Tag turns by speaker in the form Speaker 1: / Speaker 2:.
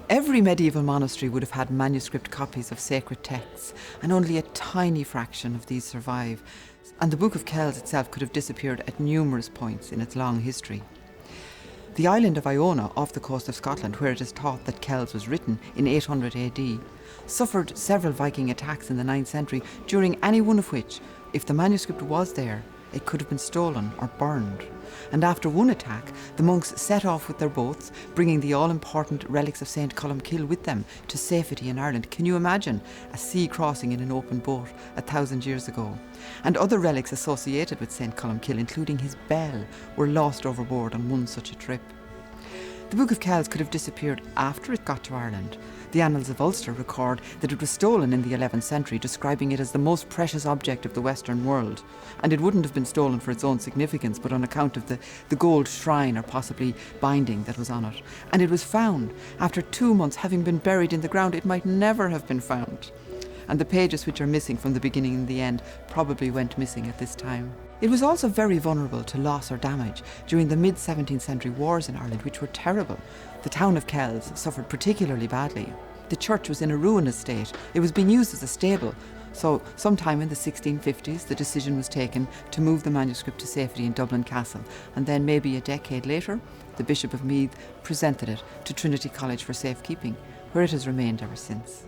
Speaker 1: Every medieval monastery would have had manuscript copies of sacred texts, and only a tiny fraction of these survive, and the Book of Kells itself could have disappeared at numerous points in its long history. The island of Iona, off the coast of Scotland, where it is thought that Kells was written in 800 AD, suffered several Viking attacks in the 9th century, during any one of which, if the manuscript was there, it could have been stolen or burned. And after one attack, the monks set off with their boats, bringing the all-important relics of St. Columcille with them to safety in Ireland. Can you imagine a sea crossing in an open boat 1,000 years ago? And other relics associated with St. Columcille, including his bell, were lost overboard on one such a trip. The Book of Kells could have disappeared after it got to Ireland. The Annals of Ulster record that it was stolen in the 11th century, describing it as the most precious object of the Western world. And it wouldn't have been stolen for its own significance, but on account of the gold shrine or possibly binding that was on it. And it was found. After 2 months having been buried in the ground, it might never have been found. And the pages which are missing from the beginning and the end probably went missing at this time. It was also very vulnerable to loss or damage during the mid-17th century wars in Ireland, which were terrible. The town of Kells suffered particularly badly. The church was in a ruinous state. It was being used as a stable. So sometime in the 1650s, the decision was taken to move the manuscript to safety in Dublin Castle. And then maybe a decade later, the Bishop of Meath presented it to Trinity College for safekeeping, where it has remained ever since.